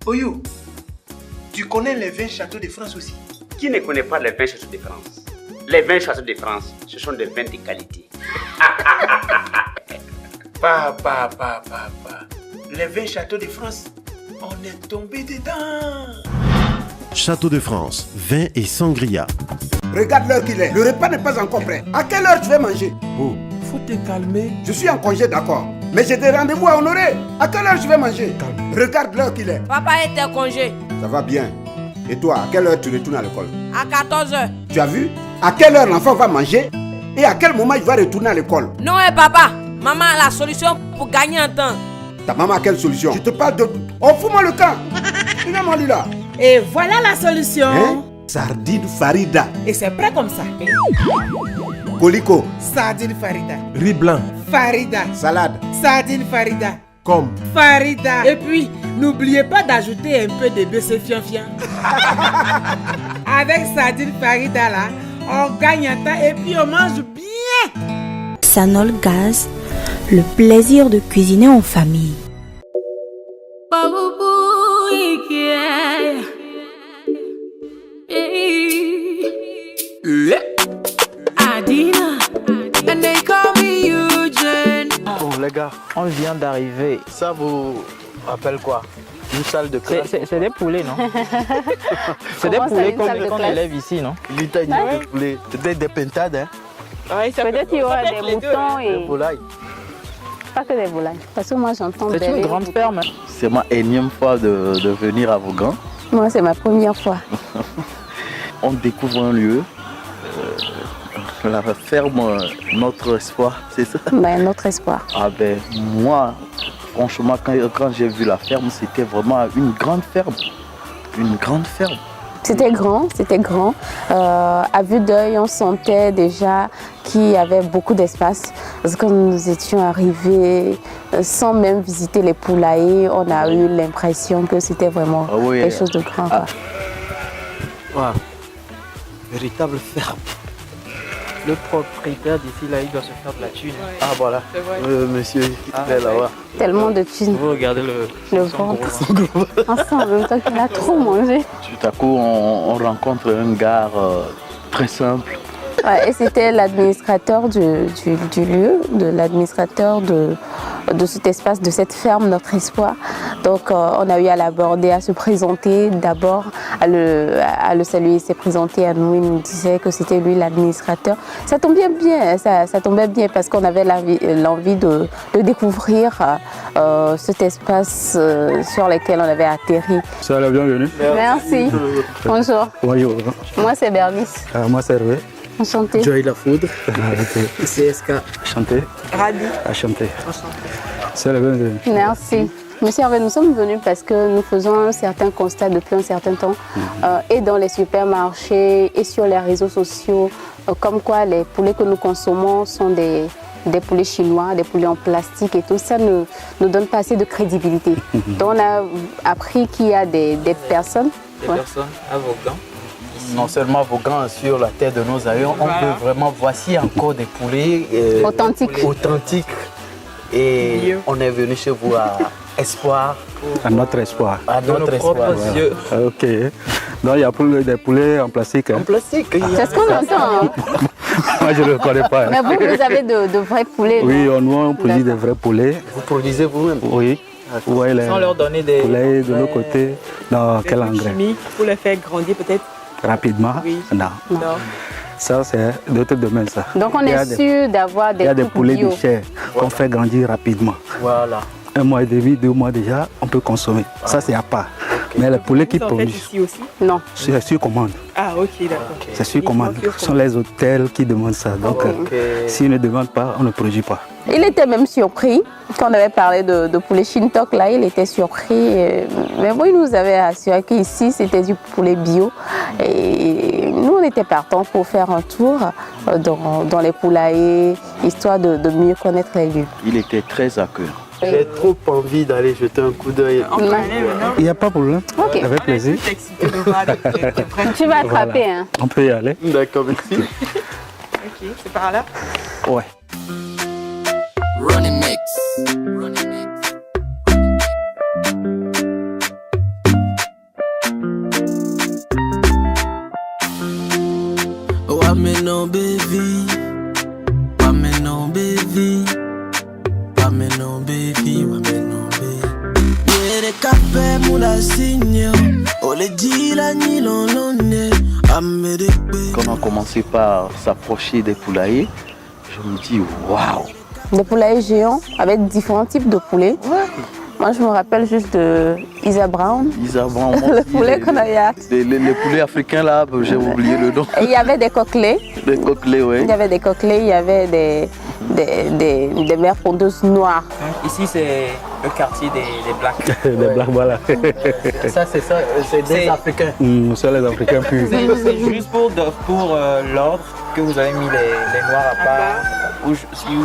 Oyo, tu connais les 20 châteaux de France aussi? Qui ne connaît pas les 20 châteaux de France? Les 20 châteaux de France, ce sont des vins de qualité. Papa. Les 20 châteaux de France, on est tombé dedans. Château de France, vin et sangria. Regarde l'heure qu'il est. Le repas n'est pas encore prêt. À quelle heure tu vas manger? Oh, faut te calmer. Je suis en congé, d'accord. Mais j'ai des rendez-vous à honorer. À quelle heure je vais manger? Calme. Regarde l'heure qu'il est. Papa est en congé. Ça va bien. Et toi, à quelle heure tu retournes à l'école? À 14h. Tu as vu? À quelle heure l'enfant va manger? Et à quel moment il va retourner à l'école? Non, papa. Maman a la solution pour gagner un temps. Ta maman a quelle solution? Je te parle de... Oh, fous-moi le camp. Regarde-moi lui là. Et voilà la solution. Hein? Sardine Farida. Et c'est prêt comme ça. Colicot. Sardine Farida. Riz blanc. Farida. Salade. Sardine Farida. Comme. Farida. Et puis, n'oubliez pas d'ajouter un peu de BC fian-fian. Avec sardine Farida là, on gagne un temps et puis on mange bien. Sanol Gaz, le plaisir de cuisiner en famille. Bon les gars, on vient d'arriver. Ça vous rappelle quoi? Une salle de classe? C'est des poulets, non? C'est des poulets qu'on élève ici, non? L'Italie, des poulets. Peut-être des pentades, hein? Oui, peut-être qu'il y aura des moutons et... Des volailles. Pas que des volailles. Parce que moi j'entends... C'est une grande ferme. Hein? C'est ma énième fois de venir à Vaughan. Moi c'est ma première fois. On découvre un lieu. La ferme Notre Espoir, c'est ça? Ben, Notre Espoir. Ah ben, moi, franchement, quand j'ai vu la ferme, c'était vraiment une grande ferme. Une grande ferme. C'était grand, c'était grand. À vue d'œil, on sentait déjà qu'il y avait beaucoup d'espace. Parce que quand nous étions arrivés, sans même visiter les poulaillers, on a eu l'impression que c'était vraiment quelque chose de grand. Wow. Véritable ferme. Le propriétaire d'ici, là, il doit se faire de la thune. Ouais. Ah, voilà. Monsieur, il est là-bas. Tellement de thunes. Vous regardez le ventre. Ensemble, en même temps qu'il a trop mangé. Tout à coup, on rencontre un gars très simple. Ouais, et c'était l'administrateur du lieu, l'administrateur de cet espace, de cette ferme, Notre Espoir. Donc on a eu à l'aborder, à se présenter d'abord, à le saluer. Il s'est présenté à nous, il nous disait que c'était lui l'administrateur. Ça tombait bien, ça tombait bien parce qu'on avait l'envie de découvrir cet espace sur lequel on avait atterri. Soyez la bienvenue. Merci. Bonjour. Bonjour. Moi c'est Bernice. Moi c'est Hervé. Enchanté. Joy La Foudre. CSK. Enchanté. Radi. Enchanté. C'est la bienvenue. Merci. Monsieur Hervé, nous sommes venus parce que nous faisons un certain constat depuis un certain temps, et dans les supermarchés et sur les réseaux sociaux, comme quoi les poulets que nous consommons sont des poulets chinois, des poulets en plastique et tout ça ne nous donne pas assez de crédibilité. Donc on a appris qu'il y a des personnes. Des personnes à Vaughan. Non seulement Vaughan sur la terre de nos aïeux, on peut vraiment, voici encore des poulets authentiques. Et on est venu chez vous à Espoir. À Notre Espoir. À Notre Espoir. Ok. Donc il y a des poulets en plastique. En plastique. C'est ce qu'on entend. Hein. Moi je ne le connais pas. Mais vous avez de vrais poulets. Oui, on produit des vrais poulets. Vous produisez vous-même? Oui. Ouais, Sans leur donner des poulets de l'autre côté. Dans quel engrais? Chimiques pour les faire grandir peut-être. Rapidement? Oui. Non. Ça, c'est d'autres domaines, ça. Donc, on est sûr d'avoir des Il y a des poulets de chair qu'on fait grandir rapidement. Voilà. 1 mois et demi, 2 mois déjà, on peut consommer. Ça, c'est à part. Okay. Mais les poulets qui produisent. Ici aussi? Non. C'est sur commande. Ah, ok, d'accord. C'est sur commande. Ce sont les hôtels qui demandent ça. Donc, s'ils ne demandent pas, on ne produit pas. Il était même surpris. Quand on avait parlé de poulet Shintok, là, il était surpris. Mais bon, il nous avait assuré qu'ici, c'était du poulet bio. Et nous, on était partants pour faire un tour dans les poulaillers, histoire de mieux connaître les lieux. Il était très accueillant. J'ai trop envie d'aller jeter un coup d'œil. Il n'y a pas de problème. Okay. Avec plaisir. Tu vas attraper. Voilà. Hein. On peut y aller. D'accord, merci. Ok, c'est par là? Ouais. Running mix. Pameno baby, Pameno baby, Pameno baby, Pameno baby. Yere café moula signo, ole dira ni lonone, amérique. Quand on a commencé par s'approcher des poulaillers, je me dis waouh. Des poulaillers géants avec différents types de poulets. Ouais. Moi, je me rappelle juste de Isa Brown. Isa Brown. Le poulet qu'on a eu. Les poulets africains là, j'ai oublié le nom. Et il y avait des coquelets. Des coquelets, oui. Il y avait des coquelets, il y avait des mères pondeuses noires. Ici, c'est le quartier des Blacks. Des Blacks, voilà. Ça, c'est des Africains. C'est les Africains purs. C'est juste pour l'ordre que vous avez mis les Noirs à part. Où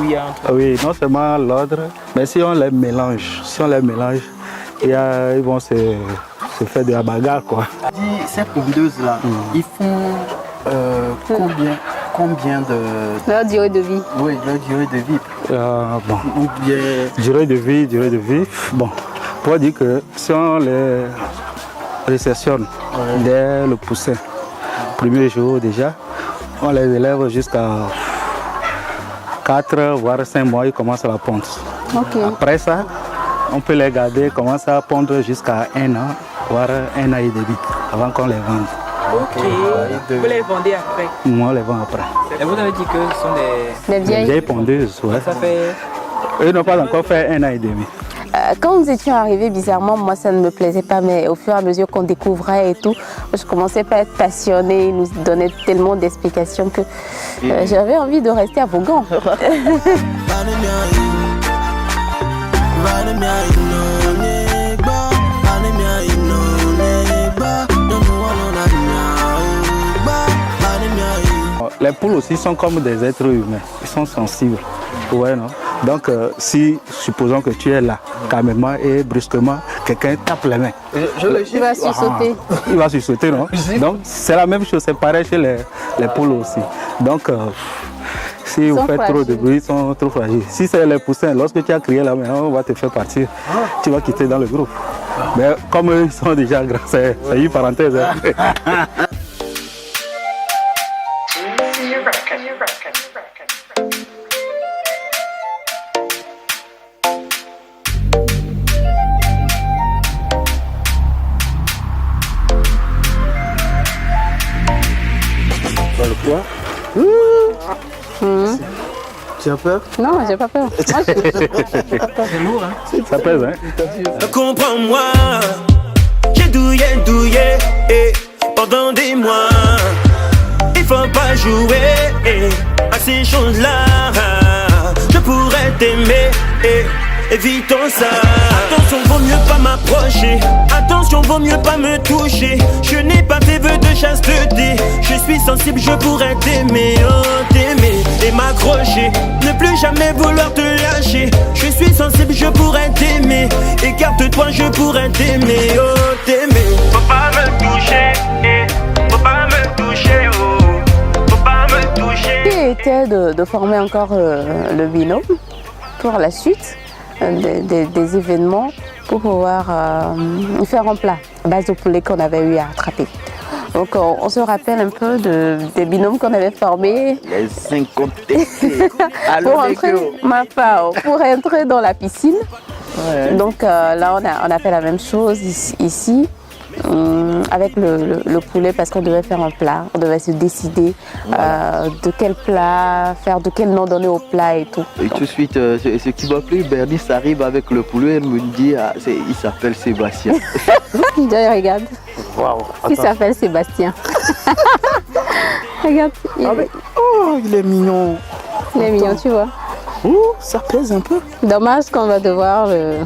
il y a un truc. Oui, non seulement l'ordre, mais si on les mélange, ils vont se faire de la bagarre, quoi. Ces pondeuses là, ils font combien de... Leur durée de vie. Oui, leur durée de vie. Bon. Ou bien... Durée de vie. Bon, pour dire que si on les réceptionne dès le poussin, premier jour déjà, on les élève jusqu'à 4 voire 5 mois, ils commencent à la pondre. Okay. Après ça, on peut les garder, commencer à pondre jusqu'à 1 an, voire 1 an et demi, avant qu'on les vende. Ok. Vous les vendez après? Moi, on les vend après. Et vous avez dit que ce sont des vieilles pondeuses, ouais. Ça fait... Eux n'ont pas encore fait 1 an et demi. Quand nous étions arrivés, bizarrement, moi ça ne me plaisait pas, mais au fur et à mesure qu'on découvrait et tout, je commençais pas à être passionnée, ils nous donnaient tellement d'explications que j'avais envie de rester à Vaughan. Les poules aussi sont comme des êtres humains, ils sont sensibles. Ouais, non? Donc, si, supposons que tu es là, calmement et brusquement, quelqu'un tape les mains. Il va sursauter. Il va sursauter, non? Donc, c'est la même chose, c'est pareil chez les poules aussi. Donc, si vous faites trop de bruit, ils sont trop fragiles. Si c'est les poussins, lorsque tu as crié là, on va te faire partir. Tu vas quitter dans le groupe. Mais comme eux, ils sont déjà grands, c'est une parenthèse. Hein. Tu as peur? Non, j'ai pas peur. C'est lourd, hein? Ça pèse, hein? Comprends-moi, j'ai douillé, pendant des mois. Il faut pas jouer à ces choses-là. Je pourrais t'aimer, évitons ça. Attention, vaut mieux pas m'approcher. Attention, vaut mieux pas me toucher. Je n'ai pas tes vœux de chasteté. Je suis sensible, je pourrais t'aimer, t'aimer et m'accrocher. Ne plus jamais vouloir te lâcher. Je suis sensible, je pourrais t'aimer. Écarte-toi, je pourrais t'aimer, t'aimer. Faut pas me toucher, faut pas me toucher, faut pas me toucher. L'idée était de former encore le binôme pour la suite. Des événements pour pouvoir faire un plat à base de poulet qu'on avait eu à attraper. Donc on se rappelle un peu des binômes qu'on avait formés. Les 50 pour entrer dans la piscine. Ouais. Donc là on a fait la même chose ici. Avec le poulet parce qu'on devait faire un plat, on devait se décider de quel plat faire, de quel nom donner au plat et tout. Et tout de suite, ce qui m'a plu, Bernice arrive avec le poulet, elle me dit, il s'appelle Sébastien. D'ailleurs, regarde, Wow, il s'appelle Sébastien. Regarde, il est mignon. Il est mignon, tu vois. Oh, ça pèse un peu. Dommage qu'on va devoir le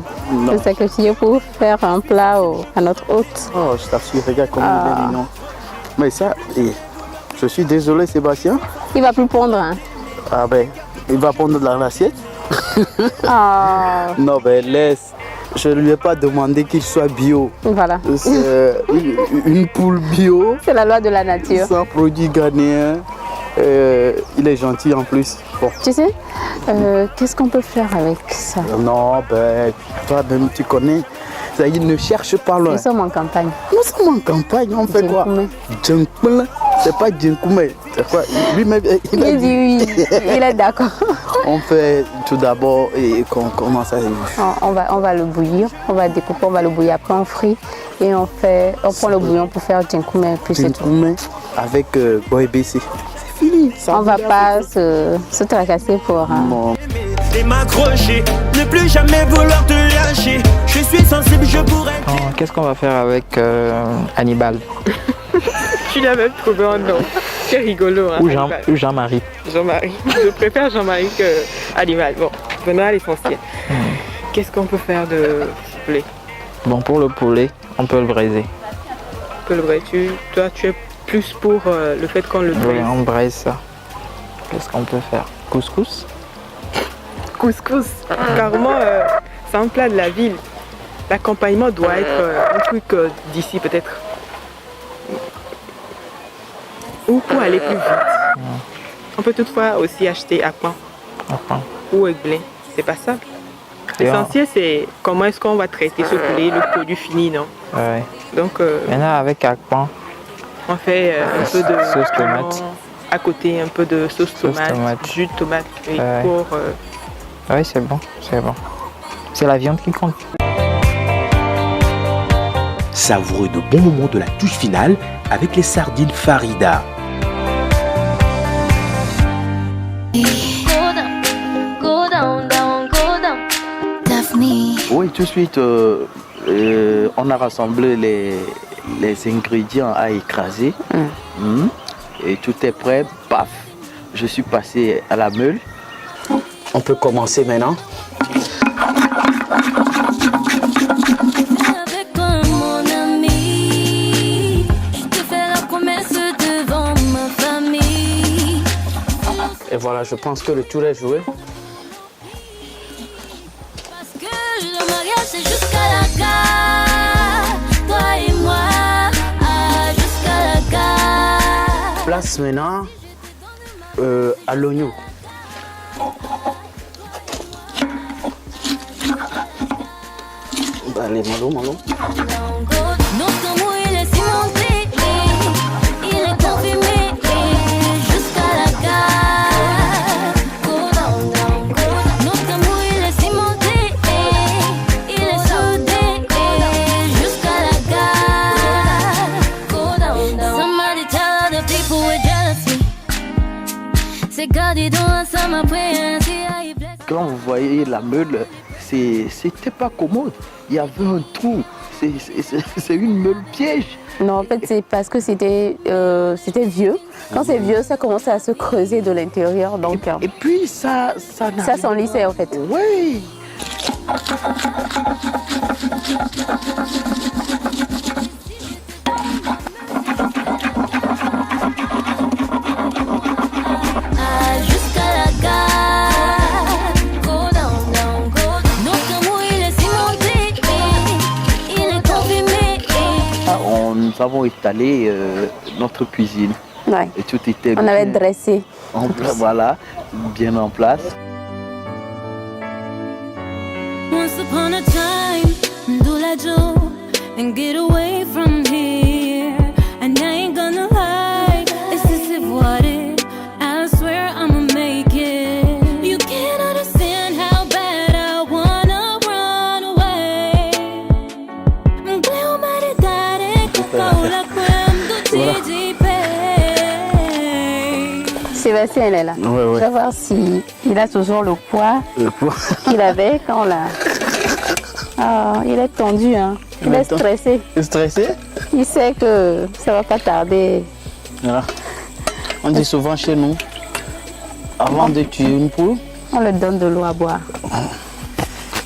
sacrifier pour faire un plat à notre hôte. Oh, je t'assure, regarde comme il est mignon. Mais ça, je suis désolé Sébastien. Il va plus pondre. Hein. Ah ben, il va pondre dans l'assiette. Non ben laisse. Je ne lui ai pas demandé qu'il soit bio. Voilà. C'est une poule bio. C'est la loi de la nature. Sans produit ghanéen. Il est gentil en plus. Bon. Tu sais, qu'est-ce qu'on peut faire avec ça? Non, ben, toi-même tu connais. Ça, il ne cherche pas loin. Nous sommes en campagne. Nous sommes en campagne, on fait quoi? Jungle. C'est pas Djinkoumé. C'est quoi? Lui-même, il a dit oui. Il est d'accord. On fait tout d'abord et qu'on commence à... On va le bouillir. On va découper, on va le bouillir. Après, on frit. Et on prend le bouillon pour faire Djinkoumé. Puis c'est tout. Avec Boy BC. C'est fini. On va pas se tracasser pour... Et m'accrocher, ne plus jamais vouloir te lâcher. Je suis sensible, je pourrais... Qu'est-ce qu'on va faire avec Hannibal? Tu l'as même trouvé en nom. C'est rigolo. Hein, ou Jean-Marie. Jean-Marie. Je préfère Jean-Marie que Hannibal. Bon, venons à l'essentiel. Qu'est-ce qu'on peut faire de poulet? Bon, pour le poulet, on peut le braiser. On peut le braiser. Toi, tu es plus pour le fait qu'on le braise. Oui, on braise ça. Qu'est-ce qu'on peut faire? Couscous? Couscous. Carrément, c'est un plat de la ville. L'accompagnement doit être un truc d'ici peut-être. Ou pour aller plus vite. On peut toutefois aussi acheter à pain. Ou avec blé. C'est pas ça. L'essentiel, c'est comment est-ce qu'on va traiter ce poulet, le produit fini, non? Ouais. Donc, maintenant, avec Akpan, on fait un peu de sauce tomate. À côté, un peu de sauce tomate. Jus de tomate. Oui, pour... Oui, c'est bon, c'est bon. C'est la viande qui compte. Savoureux de bons moments de la touche finale avec les sardines Farida. Oui, tout de suite, on a rassemblé les ingrédients à écraser. Et tout est prêt. Paf, je suis passé à la meule. On peut commencer maintenant. Et voilà, je pense que le tour est joué. Parce que le mariage c'est jusqu'à la gare, toi et moi, jusqu'à la gare. Place maintenant à l'oignon. Allez, Malo. Notre amour il est cimenté, il est confirmé jusqu'à la gare. Go down, down, go down. Notre amour il est cimenté, il est soudé jusqu'à la gare. Go down, down. Somebody tell other people we're jealousy. C'est gardé dans ça m'a pris. Quand vous voyez la meule, c'était pas commode. Il y avait un trou. C'est une meule piège. Non, en fait, c'est parce que c'était vieux. Quand c'est vieux, ça commence à se creuser de l'intérieur. Et puis, ça s'enlissait, en fait. Oui. Nous avons étalé notre cuisine. Ouais. Et tout était on avait dressé. Voilà, bien en place. Once upon a time, do la Joe and get away from here. And I ain't gonna lie, this is what it. I swear I'ma make it. You can't understand how bad I wanna run away. Sébastien, elle est là. Ouais. Je vais voir s'il a toujours le poids qu'il avait quand on l'a... Oh, il est tendu, hein. Il est stressé. Stressé? Il sait que ça va pas tarder. Voilà. On dit souvent chez nous, avant de tuer une poule, on lui donne de l'eau à boire.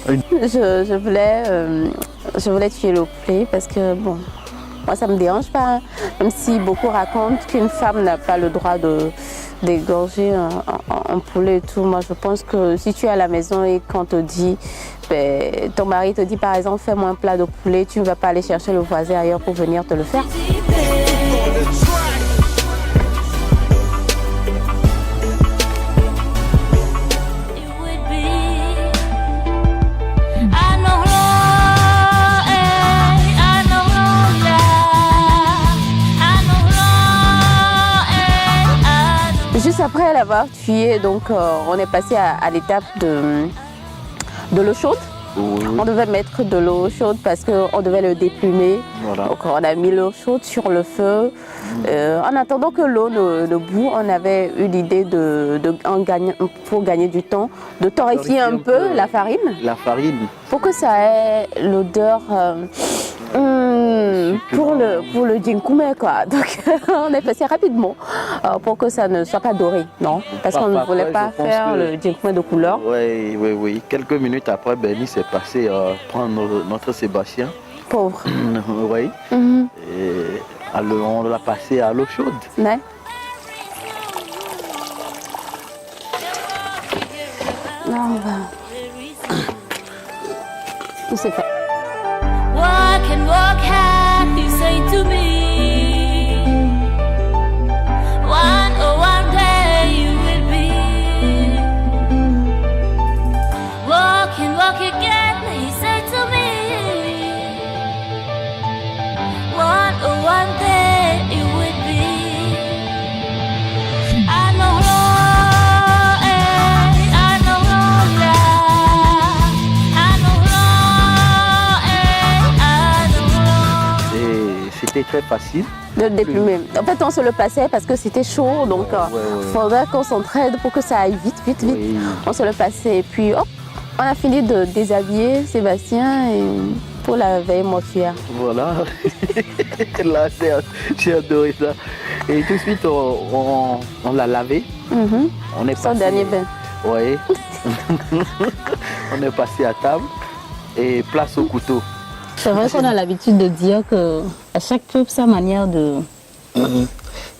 Je voulais tuer le poulet parce que, bon, moi ça me dérange pas, hein. Même si beaucoup racontent qu'une femme n'a pas le droit d'égorger un poulet et tout. Moi je pense que si tu es à la maison et qu'on te dit, ben, ton mari te dit par exemple fais-moi un plat de poulet, tu ne vas pas aller chercher le voisin ailleurs pour venir te le faire. Juste après l'avoir tué, donc on est passé à l'étape de l'eau chaude. Oui. On devait mettre de l'eau chaude parce qu'on devait le déplumer. Voilà. Donc on a mis l'eau chaude sur le feu. En attendant que l'eau ne bout, on avait eu l'idée pour gagner du temps, de torréfier un peu la farine. La farine. Pour que ça ait l'odeur pour le jinkume, quoi. Donc on est passé rapidement pour que ça ne soit pas doré, non? Parce qu'on ne voulait pas faire le jinkume de couleur. Oui. Quelques minutes après, Benny s'est passé prendre notre Sébastien. Pauvre. Oui. Et on l'a passé à l'eau chaude. Ouais. Là, on va. Tout s'est fait. Walk and walk happy, say to me. One day you will be. Walk and walk again, he said to me. One day you will be. I know wrong, I know wrong, I know wrong, I know wrong. C'était très facile. De le déplumer. En fait, on se le passait parce que c'était chaud, donc il faudrait qu'on s'entraide pour que ça aille vite. Oui. On se le passait et puis hop, on a fini de déshabiller Sébastien et pour la veille mortuaire. Voilà. Là, j'ai adoré ça. Et tout de suite, on l'a lavé. On est son dernier bain. Oui. On est passé à table et place au couteau. C'est vrai qu'on a l'habitude de dire que à chaque peuple sa manière de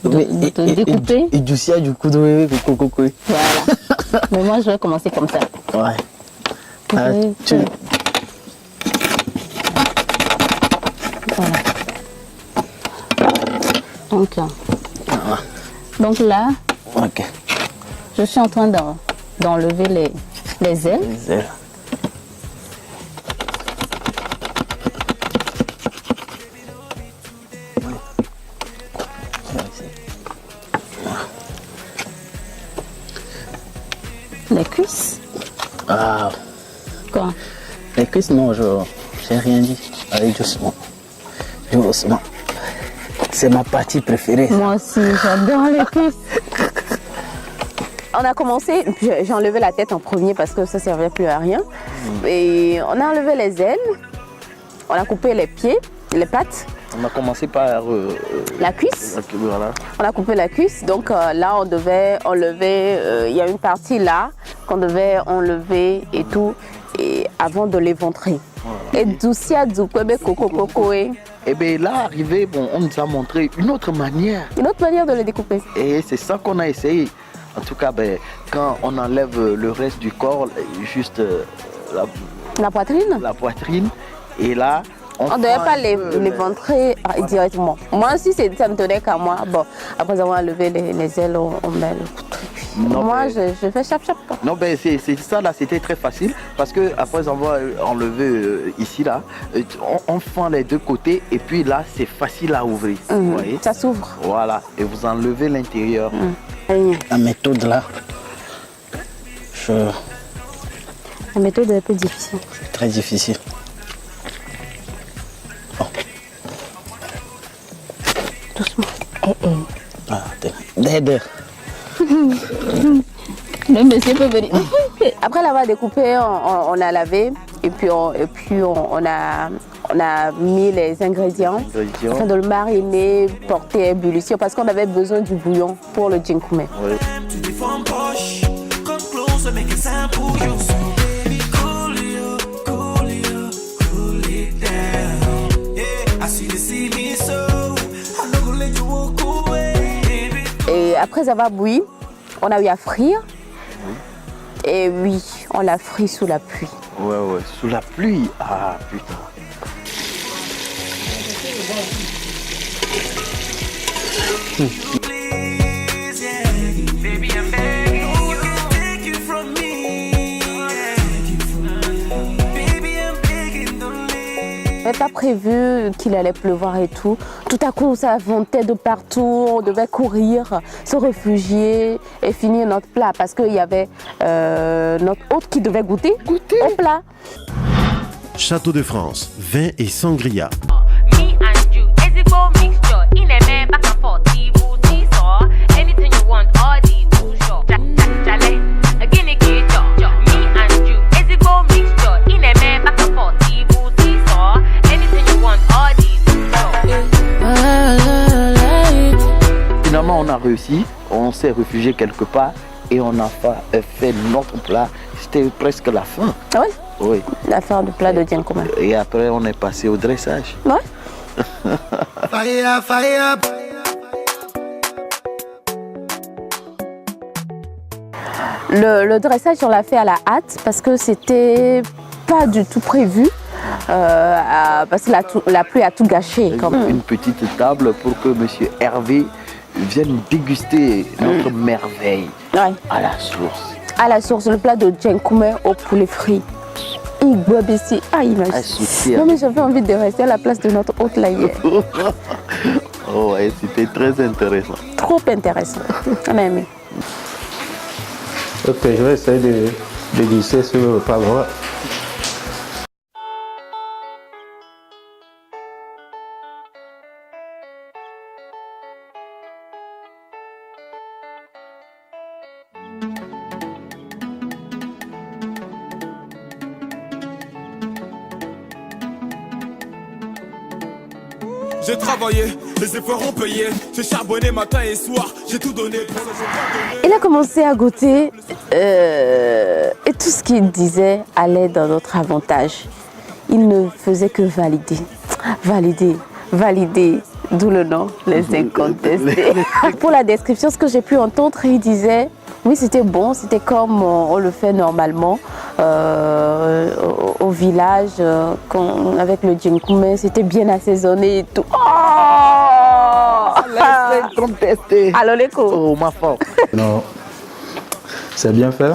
découper. Et du ciel, du coup, de coco. Voilà. Mais moi, je vais commencer comme ça. Ouais. Voilà. Donc là, je suis en train d'enlever les ailes. Les cuisses. Ah. Quoi? Les cuisses, non, j'ai rien dit. Allez, doucement. Doucement. C'est ma partie préférée. Moi aussi, j'adore les cuisses. On a commencé, j'ai enlevé la tête en premier parce que ça ne servait plus à rien. Et on a enlevé les ailes, on a coupé les pieds, les pattes. On a commencé par la cuisse. Voilà. On a coupé la cuisse, donc là on devait enlever, il y a une partie là qu'on devait enlever et tout, et avant de l'éventrer. Et doucia doukwebe coco. Et bien là, arrivé, on nous a montré une autre manière. Une autre manière de le découper. Et c'est ça qu'on a essayé. En tout cas, quand on enlève le reste du corps, juste la poitrine. La poitrine. Et là, on ne devait pas l'éventrer directement. Moi aussi, ça ne tenait qu'à moi. Bon, après avoir enlevé les ailes, on met le couteau. Moi, je fais chap. Non, c'est ça là, c'était très facile parce que après avoir enlevé ici là, on fend les deux côtés et puis là, c'est facile à ouvrir. Vous voyez? Ça s'ouvre. Voilà, et vous enlevez l'intérieur. La méthode là, la méthode est un peu difficile. C'est très difficile. Doucement. D'aide. Le monsieur peut venir. Après l'avoir découpé, on a lavé et puis on a mis les ingrédients afin de le mariner, porter ébullition parce qu'on avait besoin du bouillon pour le jinkume. Oui. Et après avoir bouilli, on a eu à frire. Et oui, on l'a frit sous la pluie. Ouais, sous la pluie. Ah, putain. n'avait pas prévu qu'il allait pleuvoir et tout. Tout à coup, ça ventait de partout. On devait courir, se réfugier et finir notre plat parce qu'il y avait notre hôte qui devait goûter au plat. Château de France, vin et sangria. Finalement, on a réussi, on s'est réfugié quelque part et on a fait notre plat. C'était presque la fin. Ah oui? Oui. La fin du plat de Djenkoumé. Et après, on est passé au dressage. Ouais. Le dressage, on l'a fait à la hâte parce que c'était pas du tout prévu. Parce que la pluie a tout gâché. Une petite table pour que M. Hervé vienne déguster notre merveille à la source. À la source, le plat de Djenkoumé au poulet frit. Ah, imagine. Non, mais j'avais envie de rester à la place de notre hôte là hier. Oh, ouais, c'était très intéressant. Trop intéressant. On a aimé. Ok, je vais essayer de glisser sur le repas. J'ai travaillé, les efforts ont payé. J'ai charbonné matin et soir, j'ai tout donné. Il a commencé à goûter et tout ce qu'il disait allait dans notre avantage. Il ne faisait que valider, valider, valider. D'où le nom, les incontestés. Pour la description, ce que j'ai pu entendre, il disait, oui, c'était bon, c'était comme on le fait normalement au village, avec le Djenkoumé, c'était bien assaisonné et tout. Oh, les incontestés. Alors les coups. Oh, ma femme. Non, c'est bien fait.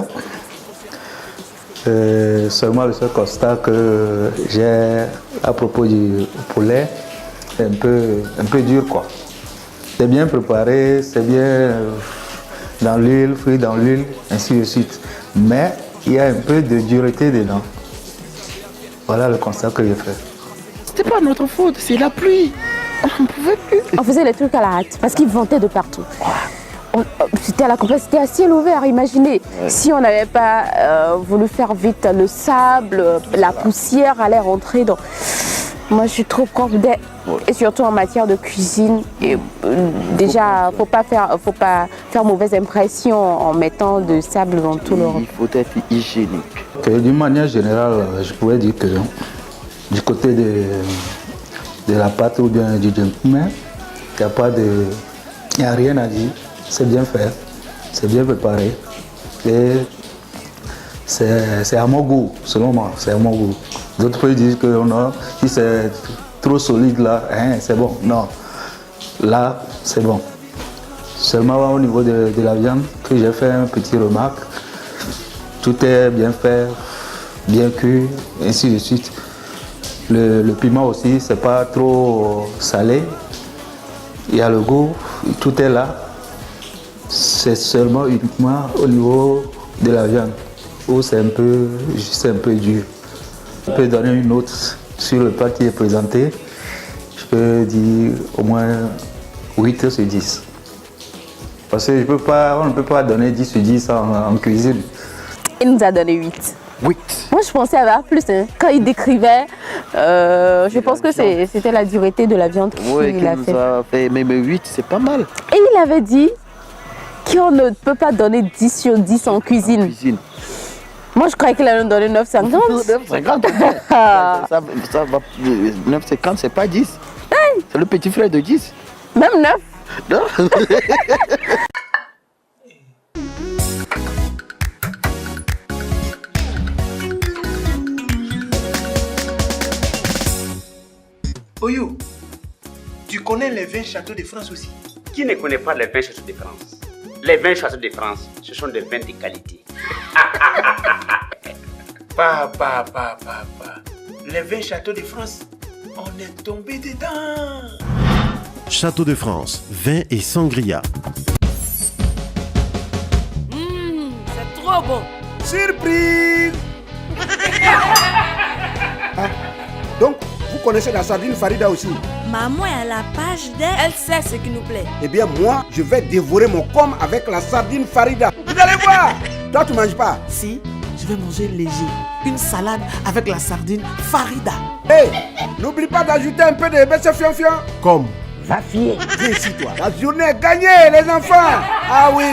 Seulement le seul constat que j'ai à propos du poulet, c'est un peu dur quoi. C'est bien préparé, c'est bien dans l'huile, frit dans l'huile, ainsi de suite. Mais il y a un peu de dureté dedans. Voilà le constat que j'ai fait. C'était pas notre faute, c'est la pluie. On ne pouvait plus. On faisait les trucs à la hâte parce qu'ils ventait de partout. C'était à la complexité à ciel ouvert, imaginez. Ouais. Si on n'avait pas voulu faire vite, le sable, la poussière allait rentrer dans... Moi, je suis trop propre, et surtout en matière de cuisine. Et, déjà, faut pas faire mauvaise impression en mettant du sable dans tout le... Il faut être hygiénique. D'une manière générale, je pourrais dire que du côté de la pâte ou bien du Djenkoumé, il n'y a rien à dire. C'est bien fait, c'est bien préparé. Et c'est à mon goût, selon moi, c'est à mon goût. D'autres peuvent dire que non, si c'est trop solide là, hein, c'est bon. Non, là, c'est bon. Seulement au niveau de la viande, que j'ai fait un petit remarque. Tout est bien fait, bien cuit, ainsi de suite. Le piment aussi, c'est pas trop salé. Il y a le goût, tout est là. C'est seulement uniquement au niveau de la viande, où c'est un peu dur. Je peux donner une note sur le plat qui est présenté. Je peux dire au moins 8 sur 10. Parce que on ne peut pas donner 10 sur 10 en cuisine. Il nous a donné 8. 8. Moi, je pensais avoir plus. Hein. Quand il décrivait, je pense que c'était la dureté de la viande qu'il a fait. Mais 8, c'est pas mal. Et il avait dit qu'on ne peut pas donner 10 sur 10 en cuisine. Moi, je croyais qu'il allait nous donner 9,50. 9,50 ça va, 9,50, c'est pas 10. Hey. C'est le petit frère de 10. Même 9. Non. Oyo, tu connais les vins Château de France aussi? Qui ne connaît pas les vins Château de France? Les vins Château de France, ce sont des vins de qualité. Pas. Les vins Château de France, On est tombé dedans. Château de France, vin et sangria. C'est trop bon. Surprise. Ah, donc, vous connaissez la sardine Farida aussi? Maman est à la page d'elle. Elle sait ce qui nous plaît. Eh bien, moi, je vais dévorer mon com avec la sardine Farida. Vous allez voir. Toi, tu manges pas? Si, je vais manger léger. Une salade avec la sardine Farida. Hey, n'oublie pas d'ajouter un peu de baisse fian-fian. Comme va fier. Viens ici, toi. La journée est gagnée, les enfants. Ah oui.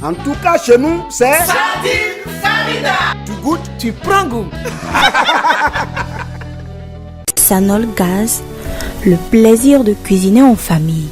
En tout cas, chez nous, c'est Sardine Farida. Tu goûtes, tu prends goût. Sanol Gaz, le plaisir de cuisiner en famille.